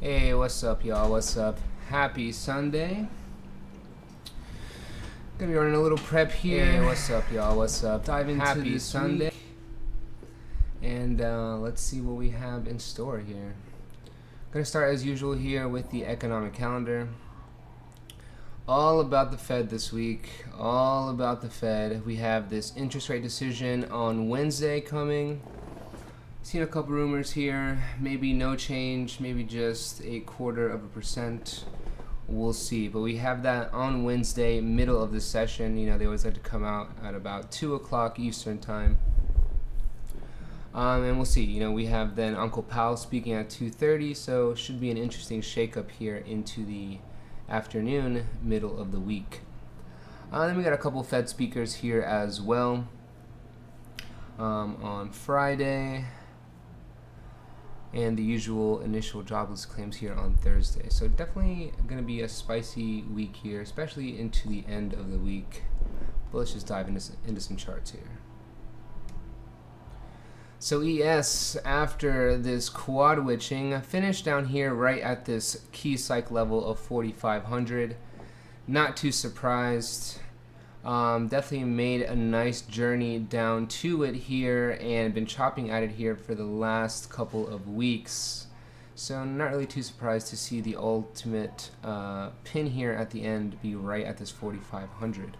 Hey, what's up, y'all? What's up? Happy Sunday. Gonna be running a little prep here. Hey, what's up, y'all? What's up? Dive into Happy Sunday. Week. And let's see what we have in store here. Gonna start as usual here with the economic calendar. All about the Fed this week. All about the Fed. We have this interest rate decision on Wednesday coming. Seen a couple rumors here, maybe no change, maybe just 0.25%. We'll see. But we have that on Wednesday, middle of the session. You know, they always like to come out at about 2 o'clock Eastern time. And we'll see. You know, we have then Uncle Powell speaking at 2:30, so should be an interesting shakeup here into the afternoon, middle of the week. Then we got a couple Fed speakers here as well on Friday. And the usual initial jobless claims here on Thursday. So definitely going to be a spicy week here, especially into the end of the week. But let's just dive into some charts here. So ES, after this quad witching, finished down here right at this key psych level of 4,500. Not too surprised. Definitely made a nice journey down to it here and been chopping at it here for the last couple of weeks. So not really too surprised to see the ultimate pin here at the end be right at this 4,500.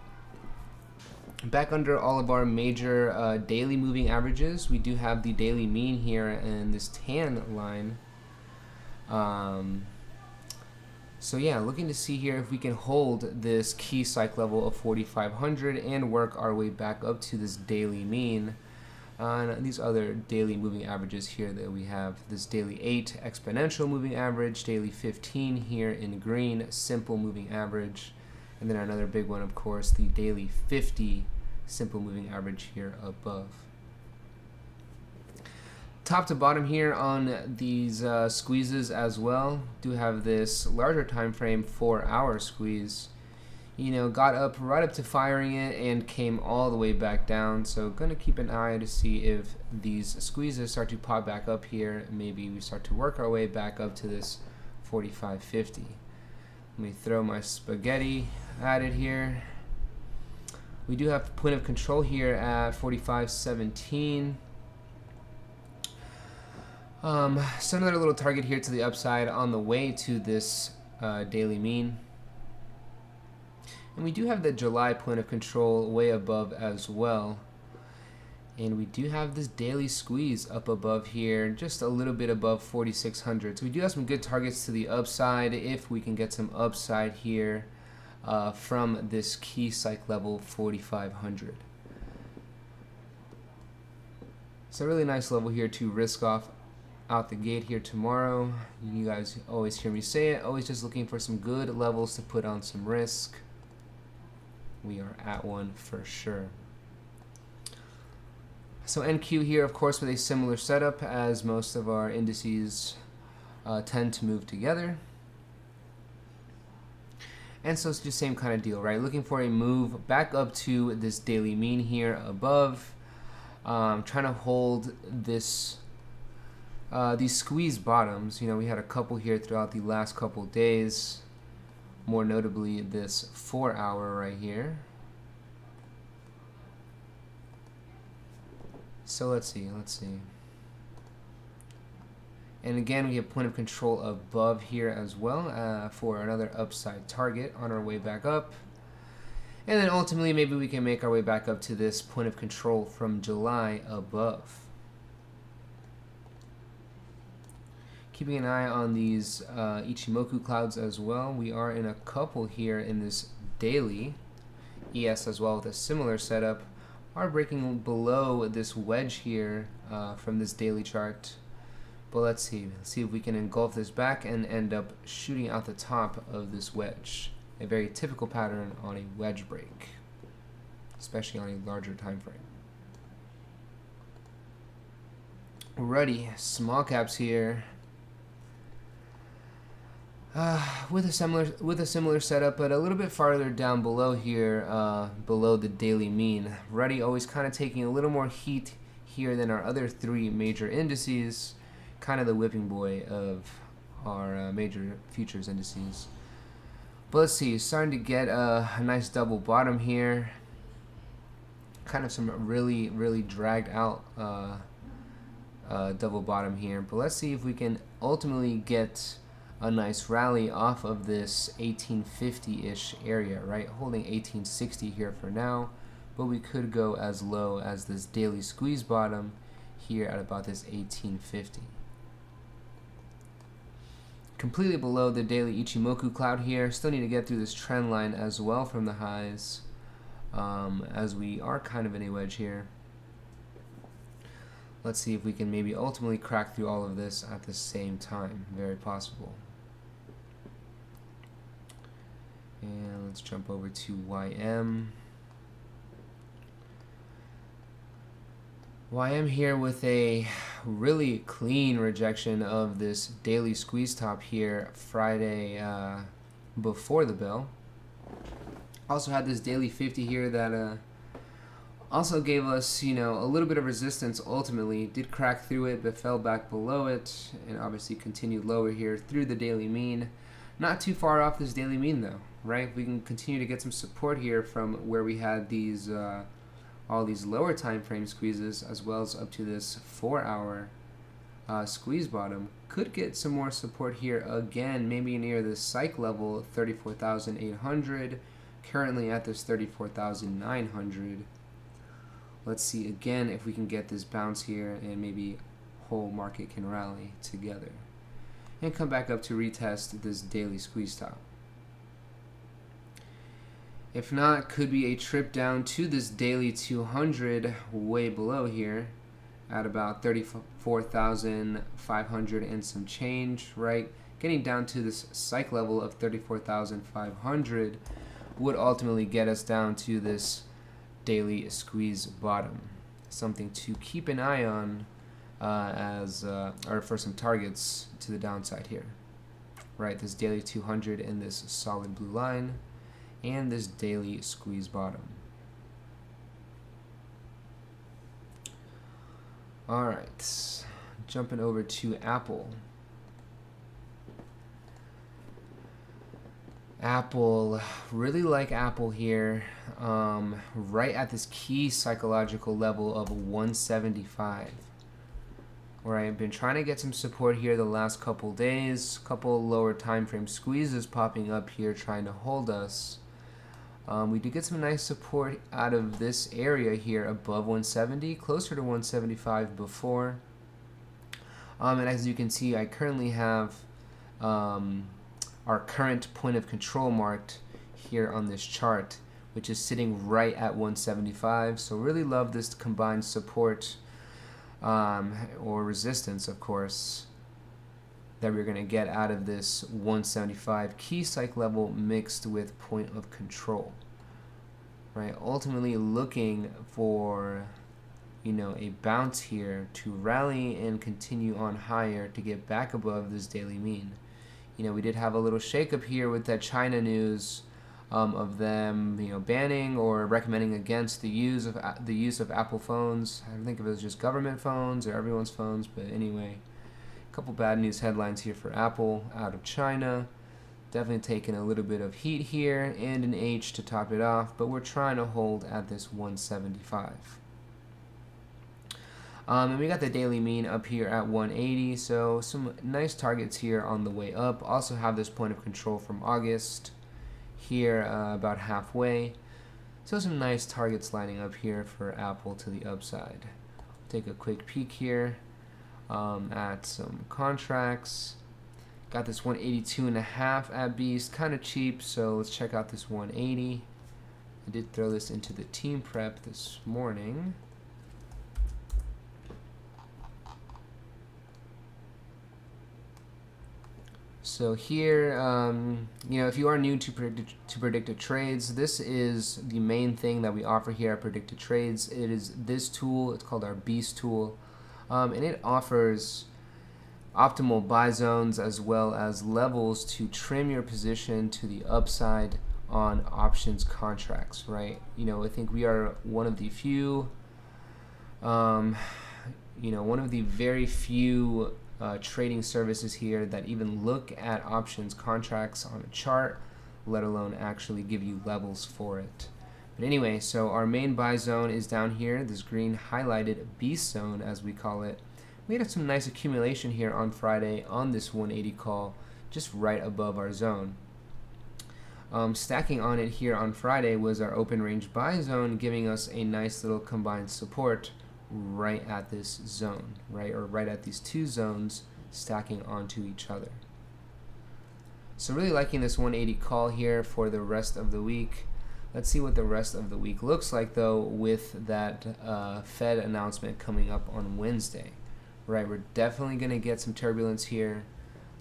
Back under all of our major daily moving averages, we do have the daily mean here in this tan line. So yeah, looking to see here if we can hold this key psych level of 4,500 and work our way back up to this daily mean. And these other daily moving averages here that we have, this daily 8 exponential moving average, daily 15 here in green, simple moving average, and then another big one, of course, the daily 50 simple moving average here above. Top to bottom here on these squeezes as well, do have this larger time frame 4-hour squeeze. You know, got up right up to firing it and came all the way back down. So gonna keep an eye to see if these squeezes start to pop back up here. Maybe we start to work our way back up to this 45.50. Let me throw my spaghetti at it here. We do have point of control here at 45.17. So another little target here to the upside on the way to this daily mean. And we do have the July point of control way above as well. And we do have this daily squeeze up above here, just a little bit above 4,600. So we do have some good targets to the upside if we can get some upside here from this key psych level 4,500. So a really nice level here to risk off out the gate here tomorrow. You guys always hear me say it, always just looking for some good levels to put on some risk. We are at one for sure. So NQ here, of course, with a similar setup as most of our indices tend to move together. And so it's just same kind of deal, right? Looking for a move back up to this daily mean here above. Trying to hold this these squeeze bottoms. You know, we had a couple here throughout the last couple days, more notably this 4-hour right here. So let's see. And again, we have point of control above here as well for another upside target on our way back up. And then ultimately, maybe we can make our way back up to this point of control from July above. Keeping an eye on these Ichimoku clouds as well. We are in a couple here in this daily. ES as well with a similar setup. Are breaking below this wedge here from this daily chart. But let's see if we can engulf this back and end up shooting out the top of this wedge. A very typical pattern on a wedge break, especially on a larger time frame. Alrighty, small caps here. With a similar setup, but a little bit farther down below here, below the daily mean. Ruddy always kind of taking a little more heat here than our other three major indices. Kind of the whipping boy of our major futures indices. But let's see, starting to get a nice double bottom here. Kind of some really dragged out double bottom here. But let's see if we can ultimately get a nice rally off of this 1850-ish area, right? Holding 1860 here for now, but we could go as low as this daily squeeze bottom here at about this 1850. Completely below the daily Ichimoku cloud here. Still need to get through this trend line as well from the highs, as we are kind of in a wedge here. Let's see if we can maybe ultimately crack through all of this at the same time. Very possible. And let's jump over to YM. YM here with a really clean rejection of this daily squeeze top here Friday before the bell. Also had this daily 50 here that also gave us, you know, a little bit of resistance ultimately. Did crack through it but fell back below it, and obviously continued lower here through the daily mean. Not too far off this daily mean though, right? We can continue to get some support here from where we had these all these lower time frame squeezes, as well as up to this 4-hour squeeze bottom. Could get some more support here again, maybe near this psych level 34,800, currently at this 34,900. Let's see again if we can get this bounce here and maybe whole market can rally together and come back up to retest this daily squeeze top. If not, could be a trip down to this daily 200 way below here at about 34,500 and some change, right? Getting down to this psych level of 34,500 would ultimately get us down to this daily squeeze bottom. Something to keep an eye on or for some targets to the downside here, right? This daily 200 and this solid blue line, and this daily squeeze bottom. Alright, jumping over to Apple. Apple, really like Apple here, right at this key psychological level of 175. Where I've been trying to get some support here the last couple days, couple lower time frame squeezes popping up here trying to hold us. We did get some nice support out of this area here above 170, closer to 175 before. And as you can see, I currently have our current point of control marked here on this chart, which is sitting right at 175. So really love this combined support or resistance, of course, that we're going to get out of this 175 key psych level mixed with point of control, right? Ultimately looking for, you know, a bounce here to rally and continue on higher to get back above this daily mean. You know, we did have a little shakeup here with that China news of them, you know, banning or recommending against the use of Apple phones. I don't think it was just government phones or everyone's phones, but anyway, a couple bad news headlines here for Apple out of China. Definitely taking a little bit of heat here and an H to top it off, but we're trying to hold at this 175. And we got the daily mean up here at 180, so some nice targets here on the way up. Also have this point of control from August here about halfway. So some nice targets lining up here for Apple to the upside. Take a quick peek here at some contracts. Got this 182.5 at Beast, kind of cheap, so let's check out this 180. I did throw this into the team prep this morning. So here, you know, if you are new to predicted trades, this is the main thing that we offer here at Predicted Trades. It is this tool. It's called our Beast tool, and it offers optimal buy zones as well as levels to trim your position to the upside on options contracts, right? You know, I think we are one of the few, you know, one of the very few trading services here that even look at options contracts on a chart, let alone actually give you levels for it. But anyway, so our main buy zone is down here, this green highlighted beast zone as we call it. We had some nice accumulation here on Friday on this 180 call, just right above our zone. Stacking on it here on Friday was our open range buy zone, giving us a nice little combined support right at this zone, right, or right at these two zones stacking onto each other. So really liking this 180 call here for the rest of the week. Let's see what the rest of the week looks like though with that Fed announcement coming up on Wednesday. Right, we're definitely going to get some turbulence here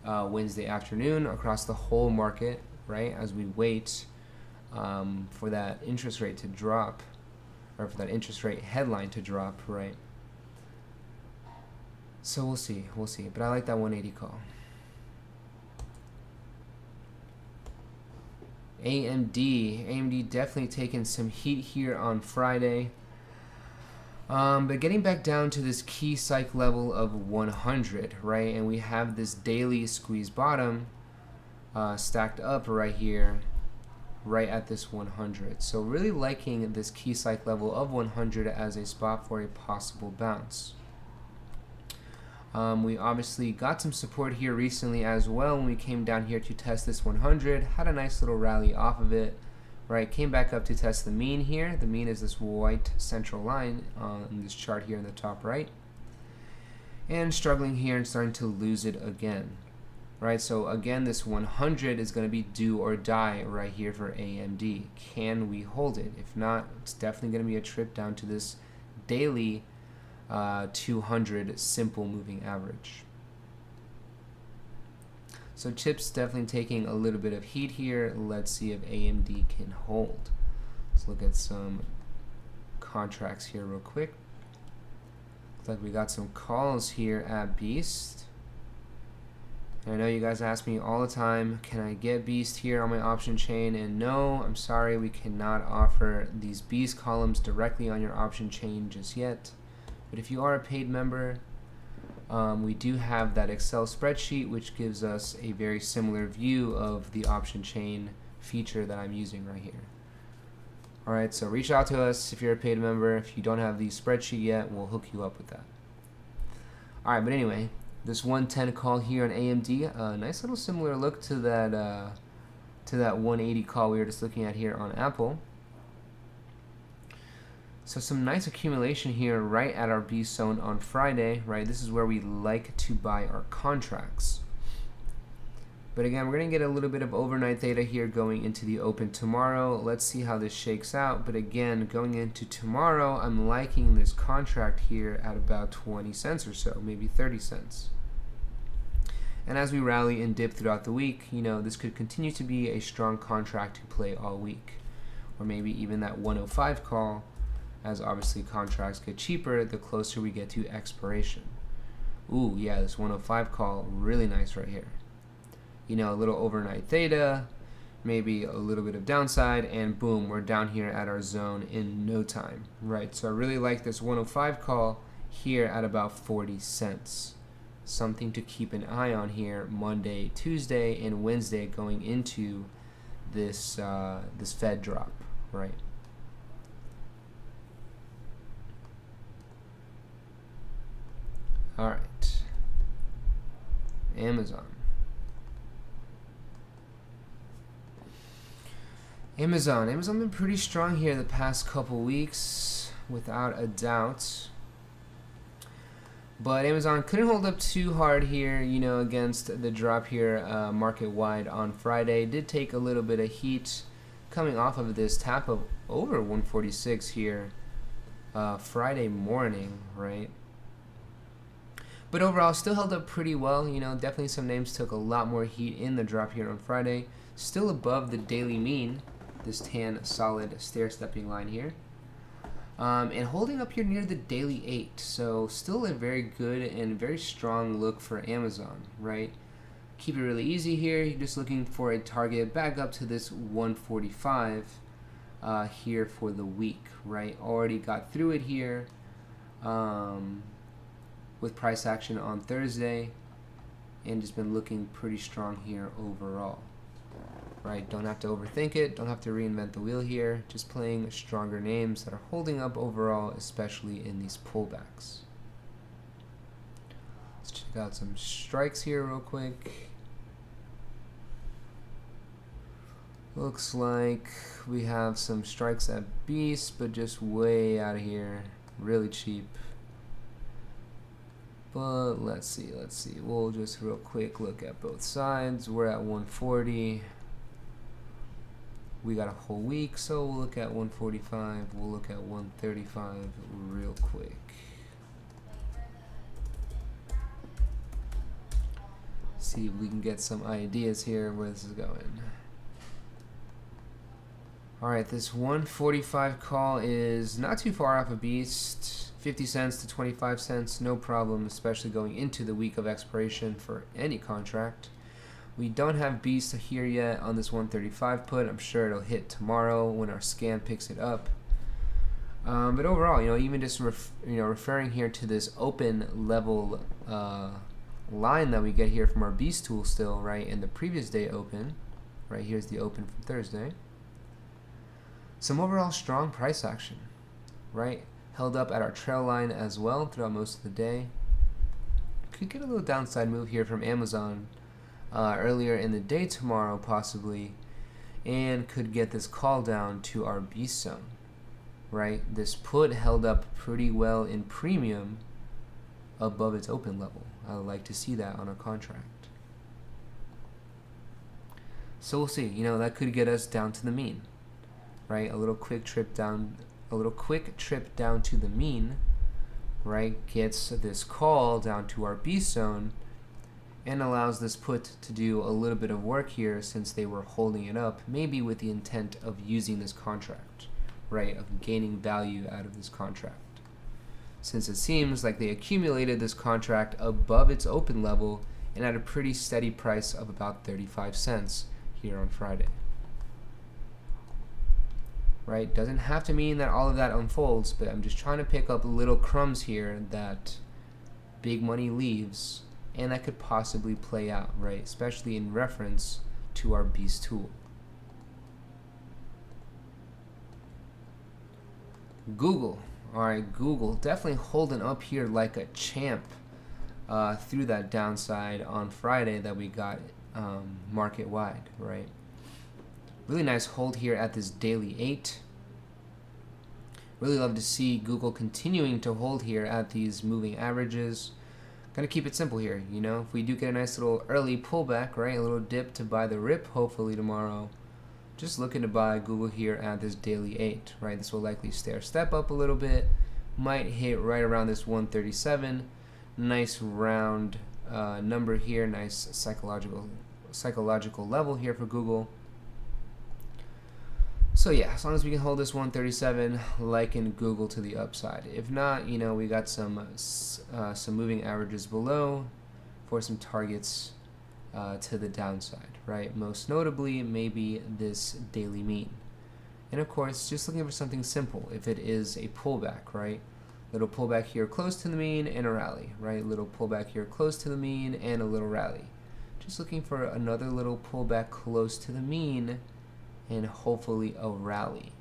Wednesday afternoon across the whole market, right, as we wait for that interest rate to drop, or for that interest rate headline to drop, right? So we'll see, but I like that 180 call. AMD definitely taking some heat here on Friday. But getting back down to this key psych level of 100, right? And we have this daily squeeze bottom stacked up right here, right at this 100. So really liking this key psych level of 100 as a spot for a possible bounce. We obviously got some support here recently as well when we came down here to test this 100. Had a nice little rally off of it. Right, came back up to test the mean here. The mean is this white central line on this chart here in the top right. And struggling here and starting to lose it again. Right, so again, this 100 is going to be do or die right here for AMD. Can we hold it? If not, it's definitely going to be a trip down to this daily 200 simple moving average. So chips definitely taking a little bit of heat here. Let's see if AMD can hold. Let's look at some contracts here real quick. Looks like we got some calls here at Beast. And I know you guys ask me all the time, can I get Beast here on my option chain? And no, I'm sorry, we cannot offer these Beast columns directly on your option chain just yet. But if you are a paid member, we do have that Excel spreadsheet which gives us a very similar view of the option chain feature that I'm using right here. Alright, so reach out to us if you're a paid member. If you don't have the spreadsheet yet, we'll hook you up with that. Alright, but anyway, this 110 call here on AMD, a nice little similar look to that 180 call we were just looking at here on Apple. So some nice accumulation here right at our B zone on Friday, right? This is where we like to buy our contracts. But again, we're going to get a little bit of overnight theta here going into the open tomorrow. Let's see how this shakes out. But again, going into tomorrow, I'm liking this contract here at about 20 cents or so, maybe 30 cents. And as we rally and dip throughout the week, you know, this could continue to be a strong contract to play all week. Or maybe even that 105 call, as obviously contracts get cheaper the closer we get to expiration. Ooh, yeah, this 105 call, really nice right here. You know, a little overnight theta, maybe a little bit of downside, and boom, we're down here at our zone in no time, right? So I really like this 105 call here at about 40 cents. Something to keep an eye on here Monday, Tuesday, and Wednesday going into this this Fed drop, right? All right, Amazon. Amazon been pretty strong here the past couple weeks, without a doubt. But Amazon couldn't hold up too hard here, you know, against the drop here market wide on Friday. Did take a little bit of heat coming off of this tap of over 146 here Friday morning, right? But overall, still held up pretty well. You know, definitely some names took a lot more heat in the drop here on Friday. Still above the daily mean, this tan solid stair-stepping line here. And holding up here near the daily 8. So still a very good and very strong look for Amazon, right? Keep it really easy here. You're just looking for a target back up to this 145 here for the week, right? Already got through it here with price action on Thursday. and just been looking pretty strong here overall. Right, don't have to overthink it, don't have to reinvent the wheel here, just playing stronger names that are holding up overall, especially in these pullbacks. Let's check out some strikes here real quick. Looks like we have some strikes at Beast, but just way out of here, really cheap. But let's see, we'll just real quick look at both sides. We're at 140. We got a whole week, so we'll look at 145, we'll look at 135 real quick. See if we can get some ideas here where this is going. Alright, this 145 call is not too far off a Beast. 50 cents to 25 cents, no problem, especially going into the week of expiration for any contract. We don't have Beast here yet on this 135 put. I'm sure it'll hit tomorrow when our scan picks it up. But overall, even just referring here to this open level line that we get here from our Beast tool still, right, in the previous day open. Right, here's the open from Thursday. Some overall strong price action, right? Held up at our trail line as well throughout most of the day. Could get a little downside move here from Amazon earlier in the day tomorrow possibly, and could get this call down to our Beast zone, right? This put held up pretty well in premium above its open level. I would like to see that on a contract. So we'll see, that could get us down to the mean, right? A little quick trip down to the mean, right? Gets this call down to our Beast zone and allows this put to do a little bit of work here since they were holding it up, maybe with the intent of using this contract, right? Of gaining value out of this contract. Since it seems like they accumulated this contract above its open level and at a pretty steady price of about 35 cents here on Friday. Right? Doesn't have to mean that all of that unfolds, but I'm just trying to pick up little crumbs here that big money leaves and that could possibly play out, right? Especially in reference to our Beast tool. Google. Alright, Google definitely holding up here like a champ through that downside on Friday that we got market wide, right? Really nice hold here at this daily 8. Really love to see Google continuing to hold here at these moving averages. Gonna keep it simple here, if we do get a nice little early pullback, right, a little dip to buy the rip hopefully tomorrow, just looking to buy Google here at this daily 8, right? This will likely step up a little bit, might hit right around this 137. Nice round number here, nice psychological level here for Google. So yeah, as long as we can hold this 137, liken Google to the upside. If not, we got some moving averages below for some targets to the downside, right? Most notably, maybe this daily mean. And of course, just looking for something simple. If it is a pullback, right? Little pullback here close to the mean and a rally, right? Little pullback here close to the mean and a little rally. Just looking for another little pullback close to the mean and hopefully a rally,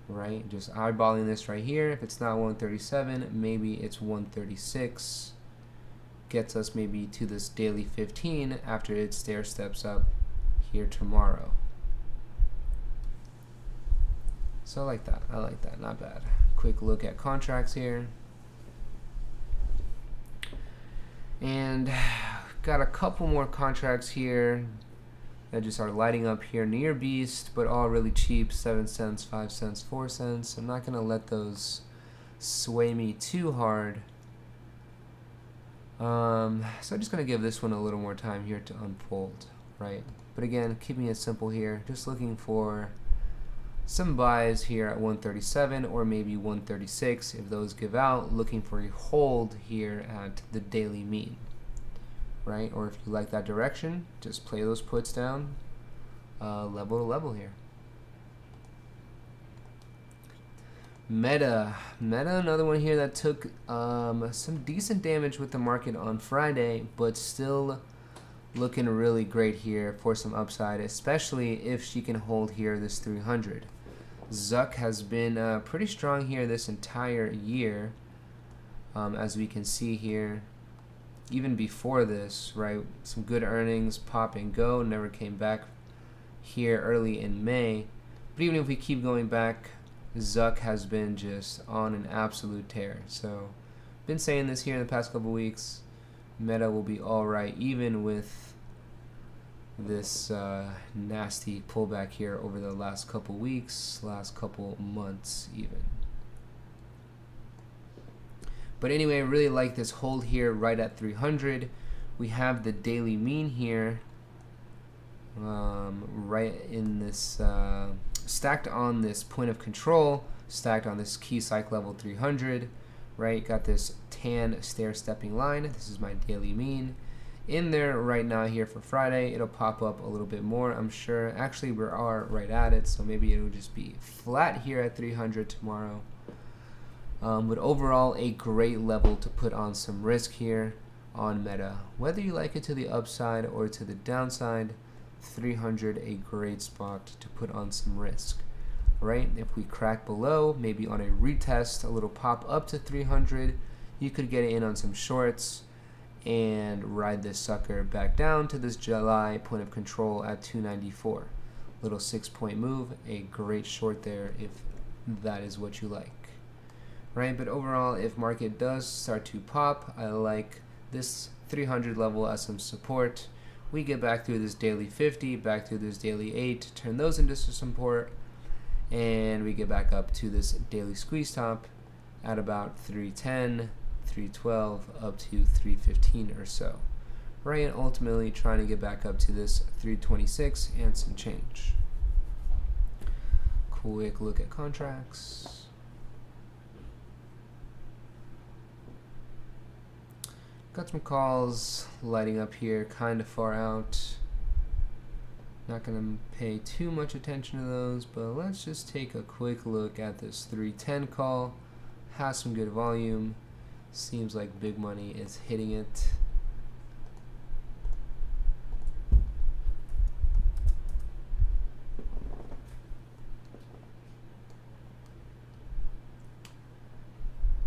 right? Just eyeballing this right here. If it's not 137, maybe it's 136. Gets us maybe to this daily 15 after it stair steps up here tomorrow. So I like that, not bad. Quick look at contracts here. And got a couple more contracts here that just are lighting up here near Beast, but all really cheap, 7 cents, 5 cents, 4 cents. I'm not gonna let those sway me too hard. So I'm just gonna give this one a little more time here to unfold, right? But again, keeping it simple here, just looking for some buys here at 137 or maybe 136. If those give out, looking for a hold here at the daily mean, right? Or if you like that direction, just play those puts down level to level here. Meta, another one here that took some decent damage with the market on Friday, but still looking really great here for some upside, especially if she can hold here this 300. Zuck has been pretty strong here this entire year, as we can see here. Even before this, right? Some good earnings, pop and go, never came back here early in May. But even if we keep going back, Zuck has been just on an absolute tear. So, been saying this here in the past couple weeks. Meta will be alright, even with this nasty pullback here over the last couple weeks, last couple months even. But anyway, I really like this hold here right at 300. We have the daily mean here, right in this, stacked on this point of control, stacked on this key cycle level 300, right? Got this tan stair stepping line. This is my daily mean. In there right now here for Friday, it'll pop up a little bit more, I'm sure. Actually, we are right at it, so maybe it'll just be flat here at 300 tomorrow. But overall, a great level to put on some risk here on Meta. Whether you like it to the upside or to the downside, 300 a great spot to put on some risk, right? If we crack below, maybe on a retest, a little pop up to 300, you could get in on some shorts and ride this sucker back down to this July point of control at 294. Little 6-point move, a great short there if that is what you like. Right, but overall, if market does start to pop, I like this 300 level as some support. We get back through this daily 50, back through this daily 8, turn those into some support, and we get back up to this daily squeeze top at about 310, 312, up to 315 or so. Right, and ultimately trying to get back up to this 326 and some change. Quick look at contracts. Got some calls lighting up here kind of far out. Not going to pay too much attention to those, but let's just take a quick look at this 310 call. Has some good volume. Seems like big money is hitting it.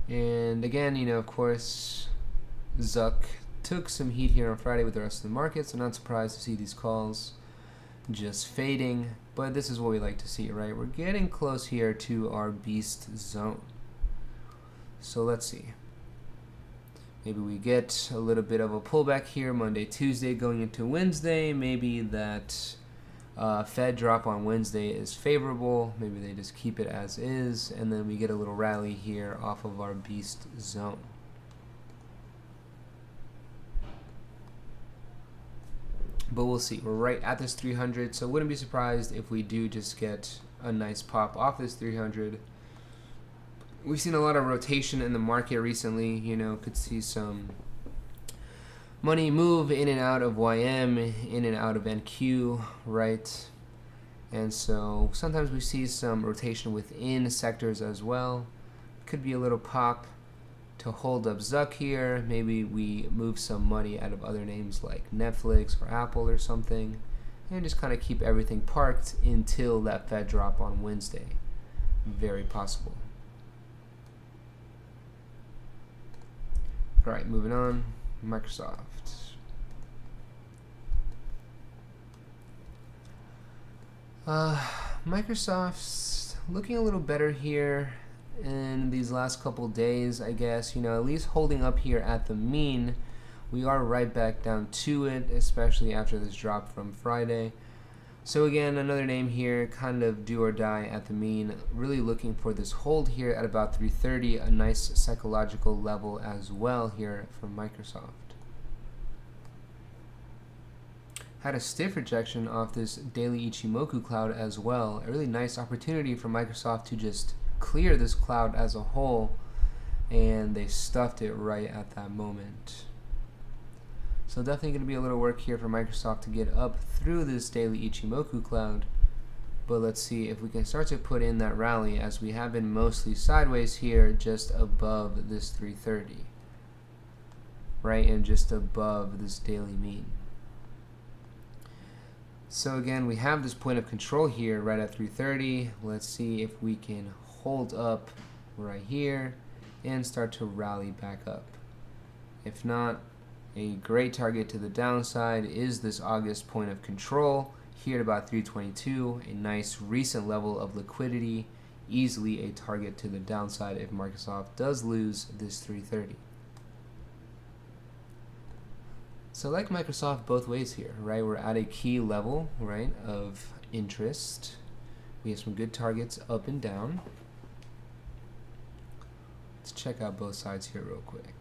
And again, you know, of course, Zuck took some heat here on Friday with the rest of the market, so not surprised to see these calls just fading, but this is what we like to see, right? We're getting close here to our beast zone. So let's see. Maybe we get a little bit of a pullback here Monday, Tuesday going into Wednesday. Maybe that Fed drop on Wednesday is favorable. Maybe they just keep it as is, and then we get a little rally here off of our beast zone. But we'll see. We're right at this 300, so wouldn't be surprised if we do just get a nice pop off this 300. We've seen a lot of rotation in the market recently. You know, could see some money move in and out of YM, in and out of NQ, right? And so sometimes we see some rotation within sectors as well. Could be a little pop to hold up Zuck here. Maybe we move some money out of other names like Netflix or Apple or something, and just kind of keep everything parked until that Fed drop on Wednesday. Very possible. All right, moving on. Microsoft. Microsoft's looking a little better here in these last couple days, I guess. You know, at least holding up here at the mean. We are right back down to it, especially after this drop from Friday. So again, another name here, kind of do or die at the mean. Really looking for this hold here at about 330, a nice psychological level as well here from Microsoft. Had a stiff rejection off this daily Ichimoku cloud as well. A really nice opportunity for Microsoft to just clear this cloud as a whole, and they stuffed it right at that moment. So definitely going to be a little work here for Microsoft to get up through this daily Ichimoku cloud, But let's see if we can start to put in that rally, as we have been mostly sideways here just above this 330, right, and just above this daily mean. So again, we have this point of control here right at 330. Let's see if we can hold up right here and start to rally back up. If not, a great target to the downside is this August point of control here at about 322, a nice recent level of liquidity, easily a target to the downside if Microsoft does lose this 330. So I like Microsoft both ways here, right? We're at a key level, right, of interest. We have some good targets up and down. Let's check out both sides here real quick.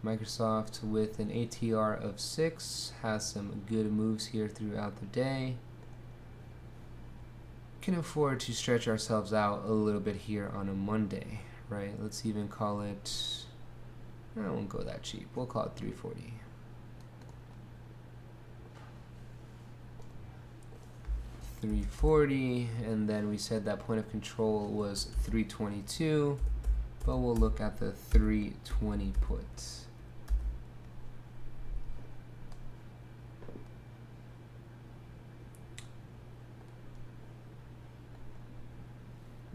Microsoft with an ATR of 6 has some good moves here throughout the day. Can afford to stretch ourselves out a little bit here on a Monday, right? Let's even call it, I won't go that cheap. We'll call it 340. And then we said that point of control was 322, but we'll look at the 320 put.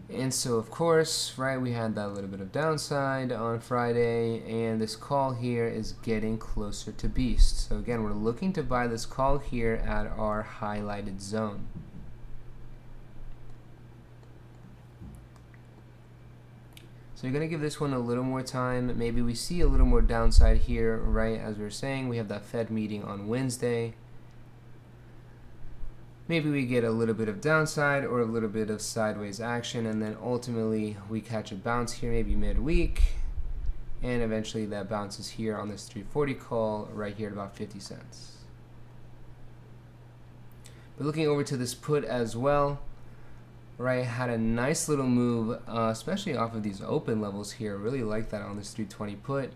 And so of course, right, we had that little bit of downside on Friday, and this call here is getting closer to beast. So again, we're looking to buy this call here at our highlighted zone. So you're going to give this one a little more time. Maybe we see a little more downside here, right? As we were saying, we have that Fed meeting on Wednesday. Maybe we get a little bit of downside or a little bit of sideways action, and then ultimately we catch a bounce here maybe midweek, and eventually that bounces here on this 340 call right here at about 50 cents. But looking over to this put as well, right, had a nice little move, especially off of these open levels here. Really like that on this 320 put.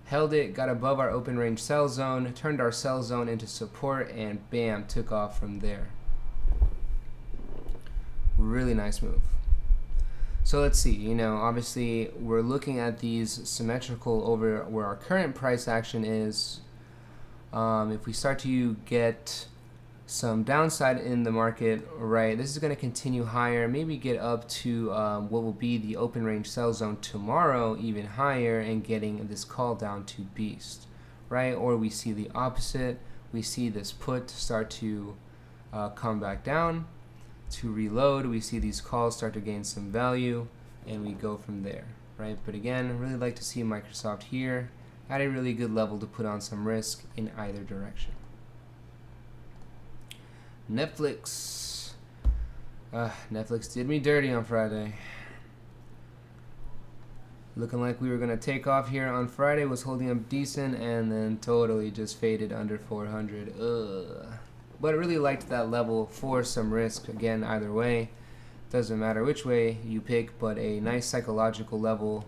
Held it, got above our open range sell zone, turned our sell zone into support, and bam, took off from there. Really nice move. So let's see, you know, obviously we're looking at these symmetrical over where our current price action is. If we start to get some downside in the market, right, this is going to continue higher, maybe get up to what will be the open range sell zone tomorrow, even higher, and getting this call down to beast, right? Or we see the opposite, we see this put start to come back down to reload, we see these calls start to gain some value, and we go from there, right? But again, I really like to see Microsoft here at a really good level to put on some risk in either direction. Netflix. Netflix did me dirty on Friday. Looking like we were going to take off here on Friday, was holding up decent, and then totally just faded under 400. But I really liked that level for some risk. Again, either way, doesn't matter which way you pick, but a nice psychological level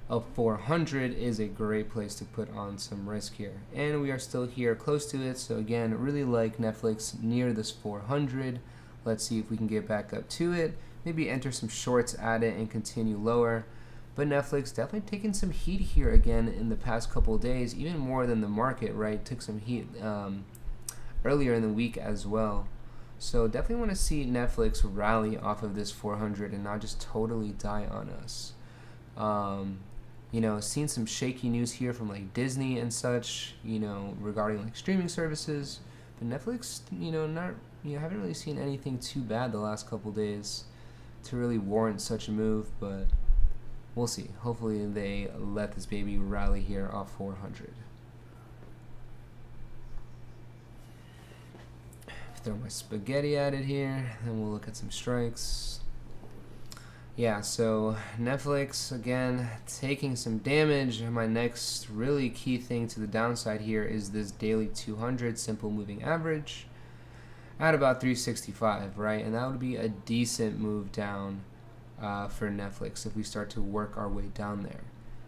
of 400 is a great place to put on some risk here. And we are still here close to it, so again, really like Netflix near this 400. Let's see if we can get back up to it, maybe enter some shorts at it and continue lower. But Netflix definitely taking some heat here again in the past couple of days, even more than the market, right? Took some heat earlier in the week as well. So definitely want to see Netflix rally off of this 400 and not just totally die on us. You know, seen some shaky news here from like Disney and such, you know, regarding like streaming services. But Netflix, you know, haven't really seen anything too bad the last couple days to really warrant such a move, but we'll see. Hopefully they let this baby rally here off 400. Throw my spaghetti at it here, and we'll look at some strikes. Yeah, so Netflix, again, taking some damage. My next really key thing to the downside here is this daily 200 simple moving average at about 365, right? And that would be a decent move down for Netflix if we start to work our way down there.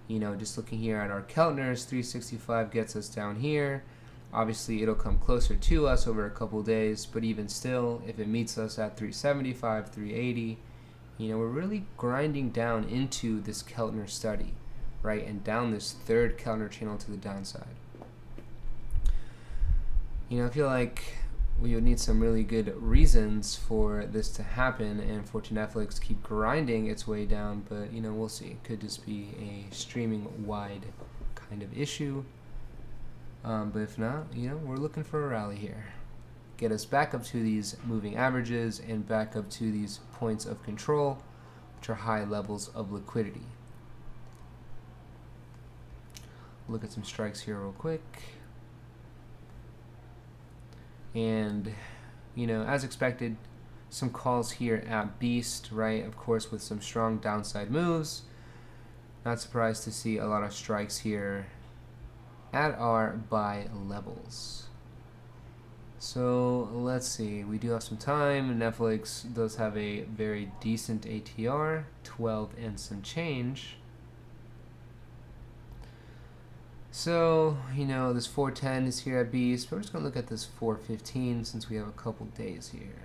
You know, just looking here at our Keltners, 365 gets us down here. Obviously, it'll come closer to us over a couple days, but even still, if it meets us at 375, 380, we're really grinding down into this Keltner study, right, and down this third Keltner channel to the downside. I feel like we would need some really good reasons for this to happen and for Netflix to keep grinding its way down, but we'll see. It could just be a streaming wide kind of issue, but if not, we're looking for a rally here. Get us back up to these moving averages and back up to these points of control, which are high levels of liquidity. Look at some strikes here real quick. And, as expected, some calls here at Beast, right? Of course, with some strong downside moves. Not surprised to see a lot of strikes here at our buy levels. So let's see, we do have some time. Netflix does have a very decent ATR, 12 and some change. So, this 410 is here at Beast, but we're just going to look at this 415 since we have a couple days here.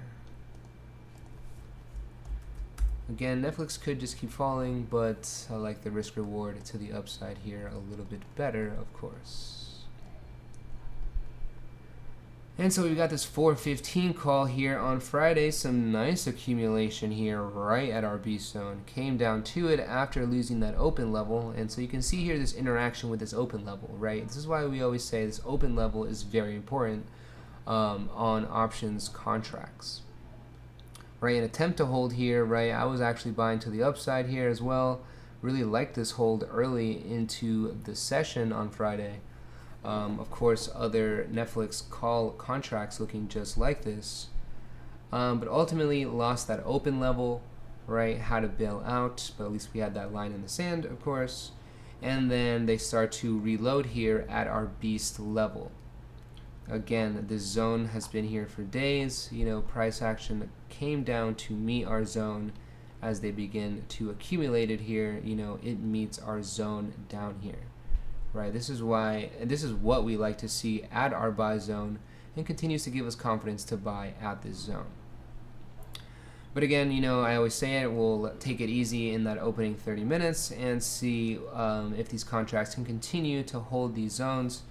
Again, Netflix could just keep falling, but I like the risk reward to the upside here a little bit better, of course. And so we got this 415 call here on Friday. Some nice accumulation here right at our B zone. Came down to it after losing that open level. And so you can see here this interaction with this open level, right? This is why we always say this open level is very important on options contracts. Right, an attempt to hold here, right? I was actually buying to the upside here as well. Really liked this hold early into the session on Friday. Of course, other Netflix call contracts looking just like this, but ultimately lost that open level, right? Had to bail out, but at least we had that line in the sand, of course. And then they start to reload here at our Beast level. Again, this zone has been here for days. Price action came down to meet our zone as they begin to accumulate it here. It meets our zone down here. Right, this is what we like to see at our buy zone and continues to give us confidence to buy at this zone. But again, I always say it, we'll take it easy in that opening 30 minutes and see if these contracts can continue to hold these zones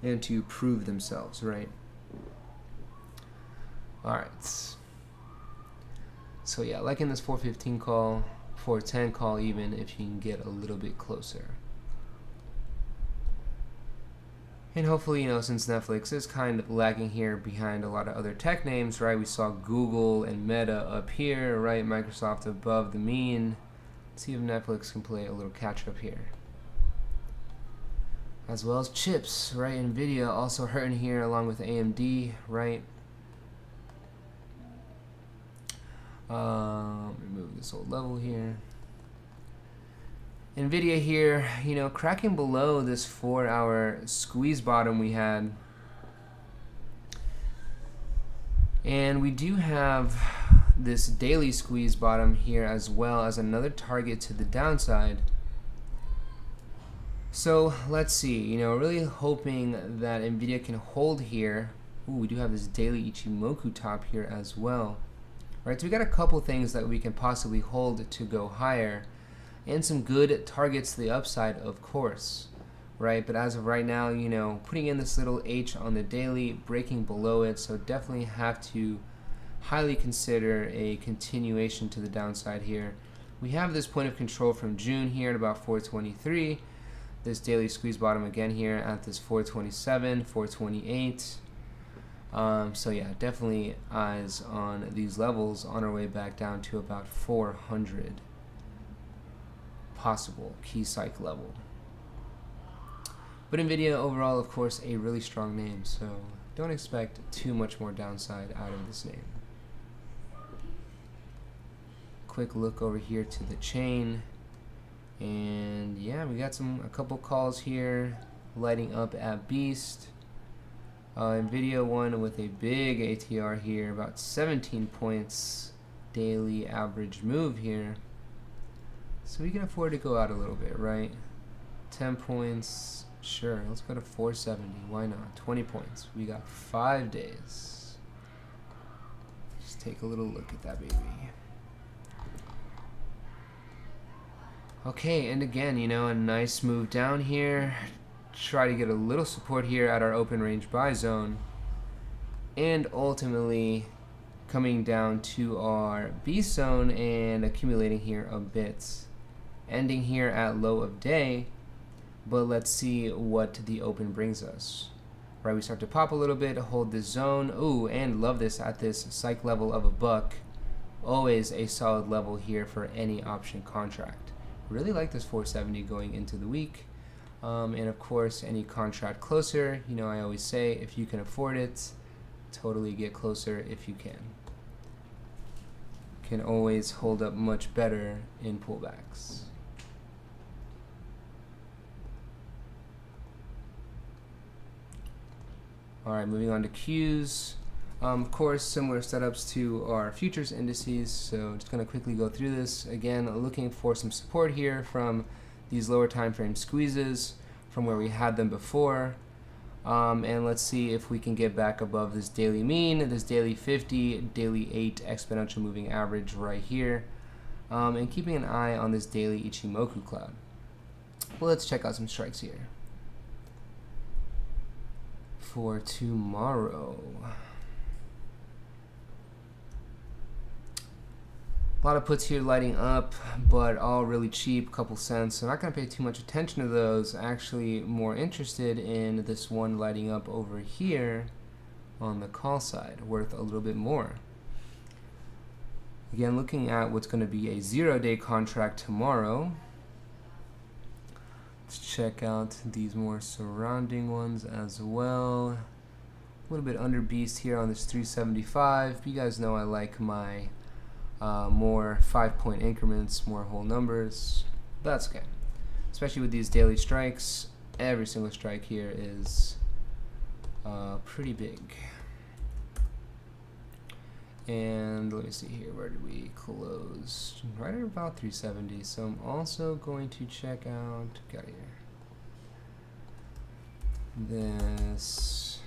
and to prove themselves, right? All right. So yeah, liking this 415 call, 410 call even if you can get a little bit closer. And hopefully, since Netflix is kind of lagging here behind a lot of other tech names, right? We saw Google and Meta up here, right? Microsoft above the mean. Let's see if Netflix can play a little catch up here. As well as chips, right? Nvidia also hurting here along with AMD, right? Remove this old level here. Nvidia here, cracking below this 4-hour squeeze bottom we had. And we do have this daily squeeze bottom here as well as another target to the downside. So let's see, really hoping that Nvidia can hold here. Ooh, we do have this daily Ichimoku top here as well. Right, so we got a couple things that we can possibly hold to go higher. And some good targets to the upside, of course, right? But as of right now, putting in this little H on the daily, breaking below it, so definitely have to highly consider a continuation to the downside here. We have this point of control from June here at about 423. This daily squeeze bottom again here at this 427, 428. So yeah, definitely eyes on these levels on our way back down to about 400. Possible key psych level. But Nvidia overall, of course, a really strong name, so don't expect too much more downside out of this name. Quick look over here to the chain, and yeah, we got a couple calls here lighting up at Beast. Nvidia one with a big ATR here, about 17 points daily average move here. So we can afford to go out a little bit, right? 10 points Sure, let's go to 470. Why not? 20 points. We got 5 days. Just take a little look at that baby. Okay, and again, you know, a nice move down here. Try to get a little support here at our open range buy zone. And ultimately coming down to our B zone and accumulating here a bit. Ending here at low of day. But let's see what the open brings us. Right, we start to pop a little bit, hold this zone. Ooh, and love this at this psych level of $1. Always a solid level here for any option contract. Really like this 470 going into the week. And of course, any contract closer, you know, I always say if you can afford it, totally get closer if you can. Can always hold up much better in pullbacks. Alright, moving on to Qs. Of course, similar setups to our futures indices, so just going to quickly go through this. Again, looking for some support here from these lower time frame squeezes from where we had them before. And let's see if we can get back above this daily mean, this daily 50, daily 8 exponential moving average right here. And keeping an eye on this daily Ichimoku cloud. Well, let's check out some strikes here. For tomorrow. A lot of puts here lighting up, but all really cheap, couple cents. So I'm not going to pay too much attention to those. Actually more interested in this one lighting up over here on the call side, worth a little bit more. Again, looking at what's going to be a 0-day contract tomorrow. Let's check out these more surrounding ones as well. A little bit under beast here on this 375. You guys know I like my more 5-point increments, more whole numbers. That's okay. Especially with these daily strikes, every single strike here is pretty big. And let me see here, where did we close? Right at about 370. So I'm also going to check out, got here, this,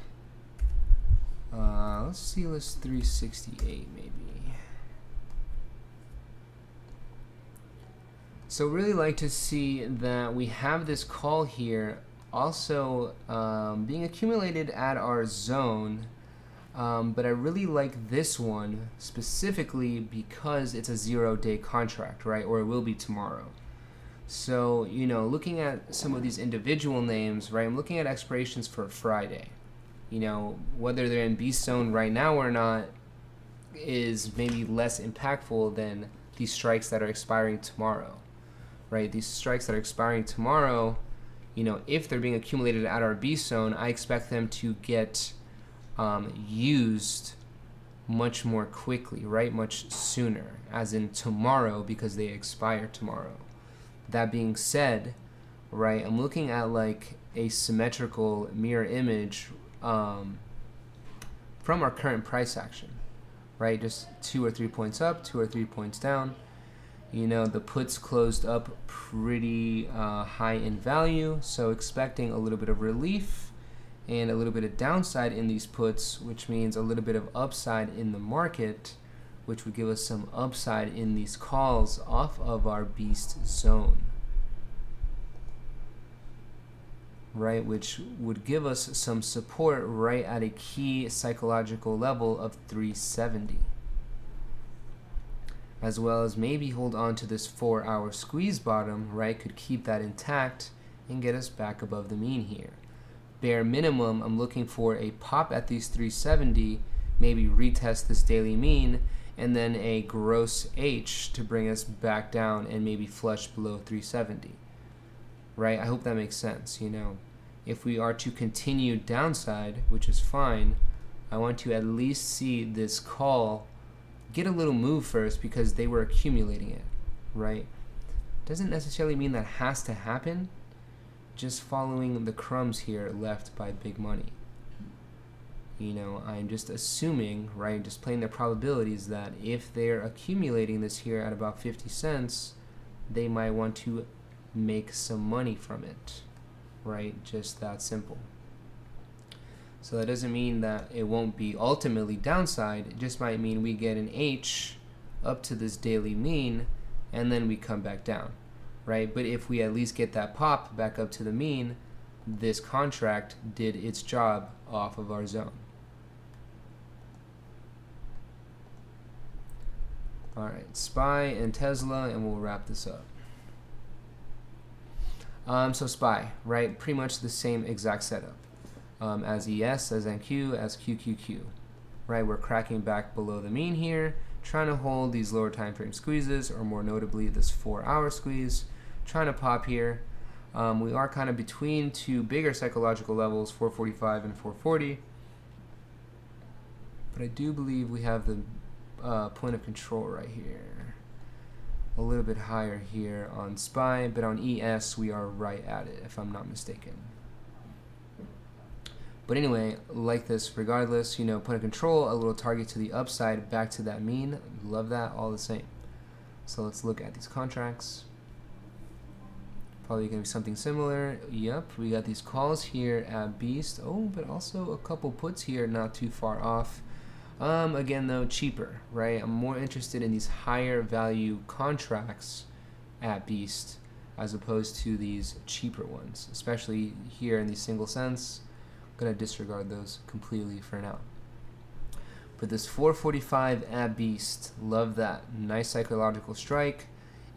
let's see, let's 368 maybe. So really like to see that we have this call here also being accumulated at our zone. But I really like this one specifically because it's a 0-day contract, right? Or it will be tomorrow. So, you know, looking at some of these individual names, right? I'm looking at expirations for Friday. You know, whether they're in beast zone right now or not is maybe less impactful than these strikes that are expiring tomorrow, right? These strikes that are expiring tomorrow, you know, if they're being accumulated at our beast zone, I expect them to get used much more quickly, right? Much sooner, as in tomorrow, because they expire tomorrow. That being said, right, I'm looking at like a symmetrical mirror image from our current price action, right? Just 2 or 3 points up, 2 or 3 points down. You know, the puts closed up pretty high in value, so expecting a little bit of relief and a little bit of downside in these puts, which means a little bit of upside in the market, which would give us some upside in these calls off of our beast zone, right? Which would give us some support right at a key psychological level of 370. As well as maybe hold on to this 4-hour squeeze bottom, right? Could keep that intact and get us back above the mean here. Bare minimum, I'm looking for a pop at these 370, maybe retest this daily mean, and then a gross H to bring us back down and maybe flush below 370. Right? I hope that makes sense. You know, if we are to continue downside, which is fine, I want to at least see this call get a little move first because they were accumulating it, right? Doesn't necessarily mean that has to happen. Just following the crumbs here left by big money. You know, I'm just assuming, right, just playing the probabilities that if they're accumulating this here at about 50 cents, they might want to make some money from it, right? Just that simple. So that doesn't mean that it won't be ultimately downside. It just might mean we get an H up to this daily mean and then we come back down, right? But if we at least get that pop back up to the mean, this contract did its job off of our zone. All right, SPY and Tesla, and we'll wrap this up. So SPY, right? Pretty much the same exact setup as ES, as NQ, as QQQ, right? We're cracking back below the mean here, trying to hold these lower time frame squeezes, or more notably this 4-hour squeeze, trying to pop here. We are kind of between two bigger psychological levels, 445 and 440, but I do believe we have the point of control right here, a little bit higher here on SPY, but on ES we are right at it, if I'm not mistaken. But anyway, like this regardless, you know, point of control, a little target to the upside, back to that mean. Love that all the same. So let's look at these contracts. Probably going to be something similar. Yep, we got these calls here at Beast. Oh, but also a couple puts here, not too far off. Again though, cheaper, right? I'm more interested in these higher value contracts at Beast as opposed to these cheaper ones, especially here in these single cents. I'm gonna disregard those completely for now. But this 445 at Beast, love that. Nice psychological strike,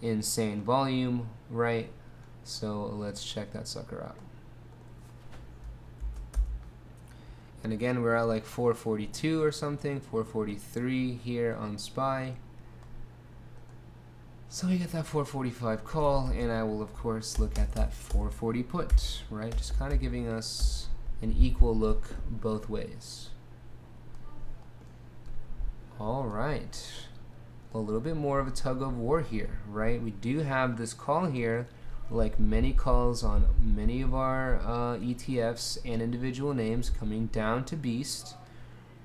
insane volume, right? So let's check that sucker out. And again, we're at like 442 or something, 443 here on SPY. So we get that 445 call, and I will of course look at that 440 put, right? Just kind of giving us an equal look both ways. All right, a little bit more of a tug of war here, right? We do have this call here, like many calls on many of our ETFs and individual names, coming down to Beast,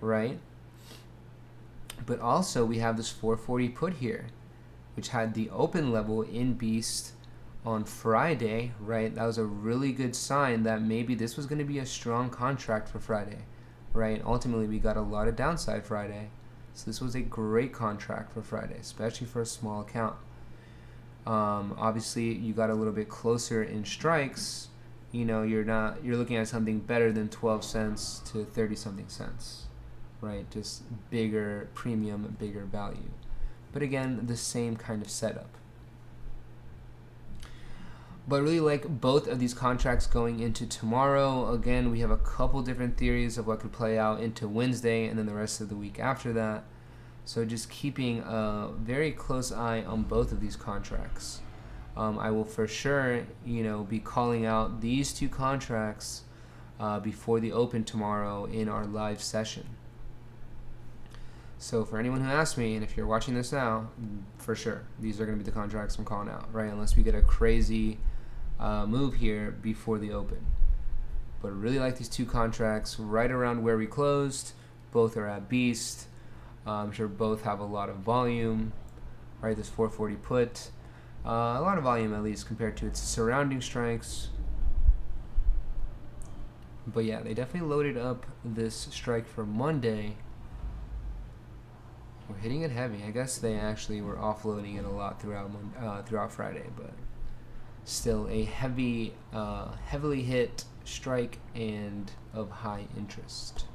right? But also we have this 440 put here, which had the open level in Beast on Friday, right? That was a really good sign that maybe this was going to be a strong contract for Friday, right? Ultimately, we got a lot of downside Friday. So this was a great contract for Friday, especially for a small account. Obviously you got a little bit closer in strikes, you know, you're looking at something better than 12 cents to 30 something cents, right? Just bigger premium, bigger value. But again, the same kind of setup. But really like both of these contracts going into tomorrow. Again, we have a couple different theories of what could play out into Wednesday and then the rest of the week after that. So just keeping a very close eye on both of these contracts. I will for sure, you know, be calling out these two contracts before the open tomorrow in our live session. So for anyone who asked me, and if you're watching this now, for sure, these are going to be the contracts I'm calling out, right? Unless we get a crazy move here before the open. But I really like these two contracts right around where we closed. Both are at Beast. I'm sure both have a lot of volume, right? This 440 put, a lot of volume at least compared to its surrounding strikes. But yeah, they definitely loaded up this strike for Monday. We're hitting it heavy. I guess they actually were offloading it a lot throughout Friday, but still a heavily hit strike and of high interest.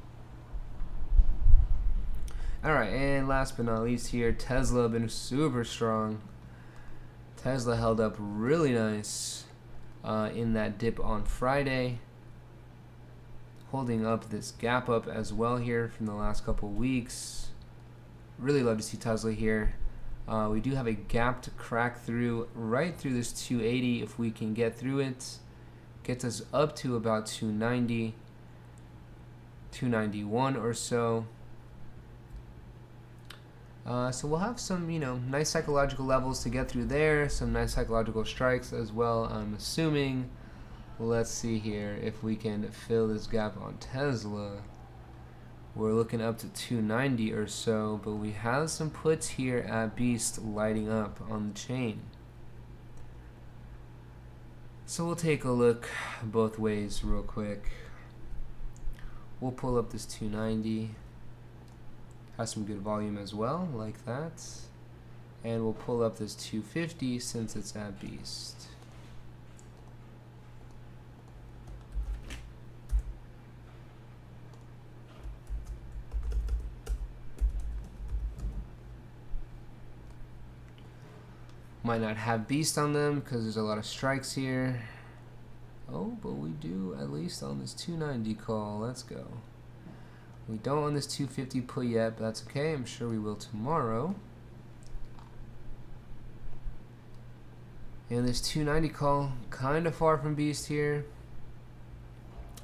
Alright, and last but not least here, Tesla been super strong. Tesla held up really nice in that dip on Friday, holding up this gap up as well here from the last couple weeks. Really love to see Tesla here. We do have a gap to crack through right through this 280 if we can get through it. Gets us up to about 290, 291 or so. So we'll have some, you know, nice psychological levels to get through there, some nice psychological strikes as well, I'm assuming. Let's see here if we can fill this gap on Tesla. We're looking up to 290 or so, but we have some puts here at Beast lighting up on the chain. So we'll take a look both ways real quick. We'll pull up this 290. Has some good volume as well, like that. And we'll pull up this 250 since it's at Beast. Might not have Beast on them because there's a lot of strikes here. Oh, but we do at least on this 290 call. Let's go. We don't on this 250 put yet, but that's okay. I'm sure we will tomorrow. And this 290 call, kind of far from Beast here.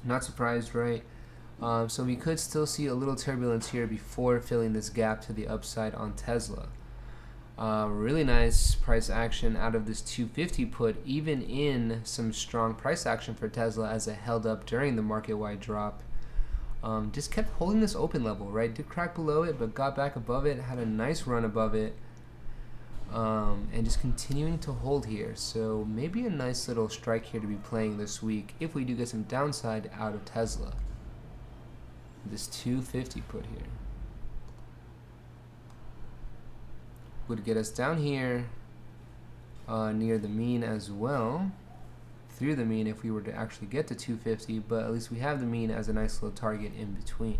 Not surprised, right? So we could still see a little turbulence here before filling this gap to the upside on Tesla. Really nice price action out of this 250 put, even in some strong price action for Tesla as it held up during the market-wide drop. Just kept holding this open level, right? Did crack below it, but got back above it, had a nice run above it, and just continuing to hold here. So maybe a nice little strike here to be playing this week if we do get some downside out of Tesla. This 250 put here would get us down here near the mean as well, through the mean if we were to actually get to 250, but at least we have the mean as a nice little target in between.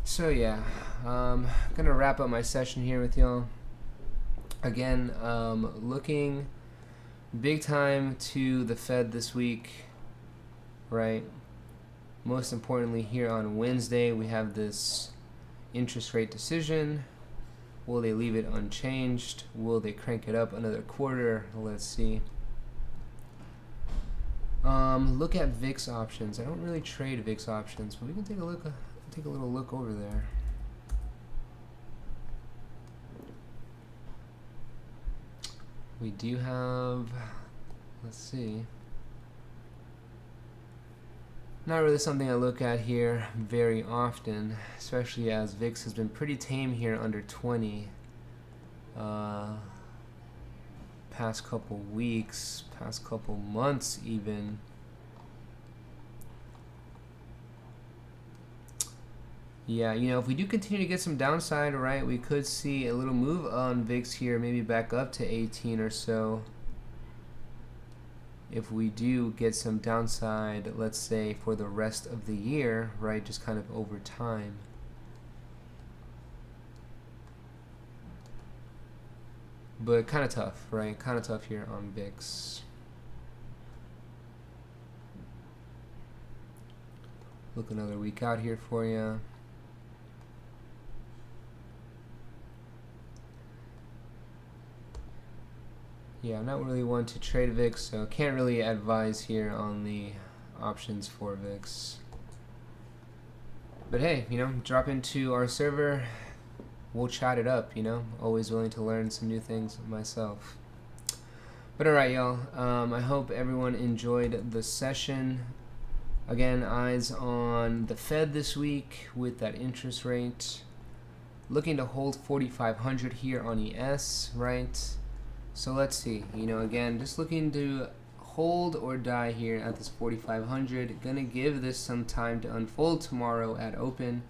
So yeah, gonna wrap up my session here with y'all. Again, looking big time to the Fed this week, right? Most importantly, here on Wednesday, we have this interest rate decision. Will they leave it unchanged? Will they crank it up another quarter? Let's see. Look at VIX options. I don't really trade VIX options, but we can take a look. Take a little look over there. We do have, let's see, not really something I look at here very often, especially as VIX has been pretty tame here under 20 past couple weeks, past couple months even. Yeah, you know, if we do continue to get some downside, right, we could see a little move on VIX here, maybe back up to 18 or so. If we do get some downside, let's say for the rest of the year, right, just kind of over time. But kind of tough, right, kind of tough here on VIX. Look another week out here for you. Yeah, I'm not really one to trade VIX, so can't really advise here on the options for VIX. But hey, you know, drop into our server, we'll chat it up, you know, always willing to learn some new things myself. But alright, y'all, I hope everyone enjoyed the session. Again, eyes on the Fed this week with that interest rate. Looking to hold 4,500 here on ES, right? So let's see, you know, again, just looking to hold or die here at this 4,500. Gonna give this some time to unfold tomorrow at open.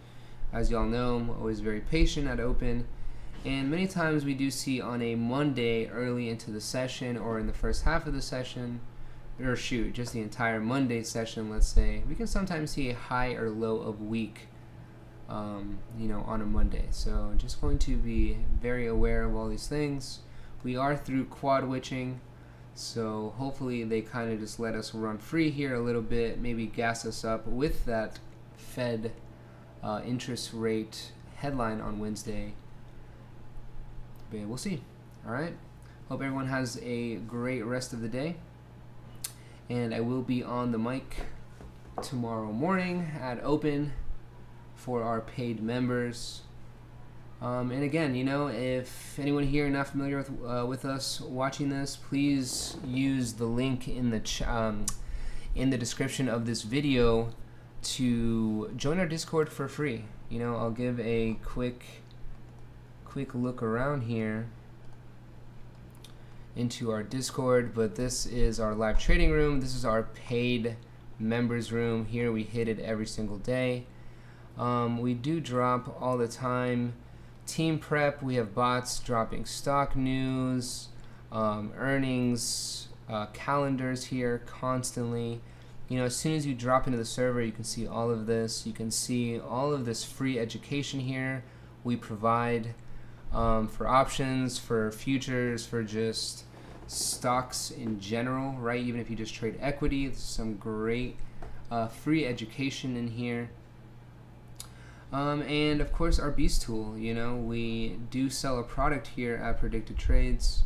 As y'all know, I'm always very patient at open. And many times we do see on a Monday early into the session or in the first half of the session, or shoot, just the entire Monday session, let's say, we can sometimes see a high or low of week, you know, on a Monday. So just going to be very aware of all these things. We are through quad witching, so hopefully they kind of just let us run free here a little bit, maybe gas us up with that Fed interest rate headline on Wednesday. But we'll see. All right. Hope everyone has a great rest of the day. And I will be on the mic tomorrow morning at open for our paid members. And again, you know, if anyone here not familiar with us watching this, please use the link in the description of this video to join our Discord for free. You know, I'll give a quick look around here into our Discord, but this is our live trading room. This is our paid members room. Here we hit it every single day. We do drop all the time team prep. We have bots dropping stock news, earnings, calendars here constantly. You know, as soon as you drop into the server, you can see all of this. You can see all of this free education here we provide for options, for futures, for just stocks in general, right? Even if you just trade equity, there's some great free education in here. And of course our Beast tool, you know, we do sell a product here at Predicted Trades.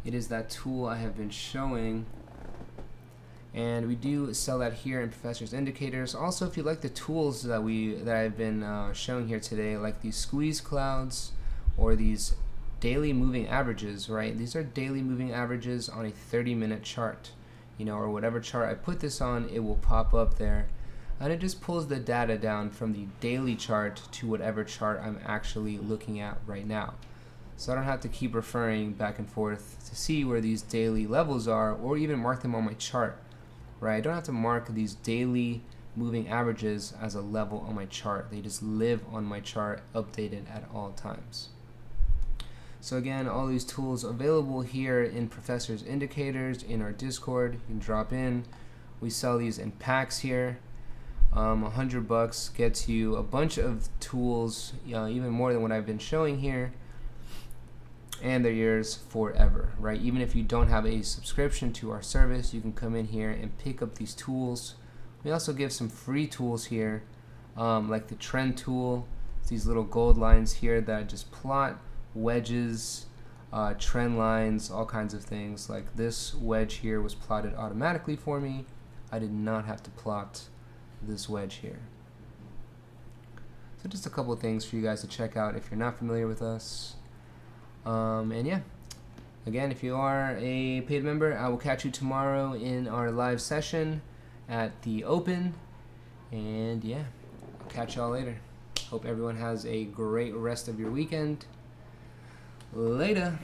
It is that tool I have been showing, and we do sell that here in Professor's Indicators. Also, if you like the tools that I've been showing here today, like these squeeze clouds or these daily moving averages, right? These are daily moving averages on a 30-minute chart, you know, or whatever chart I put this on, it will pop up there. And it just pulls the data down from the daily chart to whatever chart I'm actually looking at right now. So I don't have to keep referring back and forth to see where these daily levels are, or even mark them on my chart, right? I don't have to mark these daily moving averages as a level on my chart. They just live on my chart, updated at all times. So again, all these tools available here in Professor's Indicators in our Discord. You can drop in. We sell these in packs here. $100 gets you a bunch of tools, even more than what I've been showing here, and they're yours forever, right? Even if you don't have a subscription to our service, you can come in here and pick up these tools. We also give some free tools here, like the trend tool. It's these little gold lines here that just plot wedges, trend lines, all kinds of things. Like this wedge here was plotted automatically for me. I did not have to plot this wedge here. So just a couple of things for you guys to check out if you're not familiar with us. And yeah, again, if you are a paid member, I will catch you tomorrow in our live session at the Open. And yeah, I'll catch y'all later. Hope everyone has a great rest of your weekend. Later.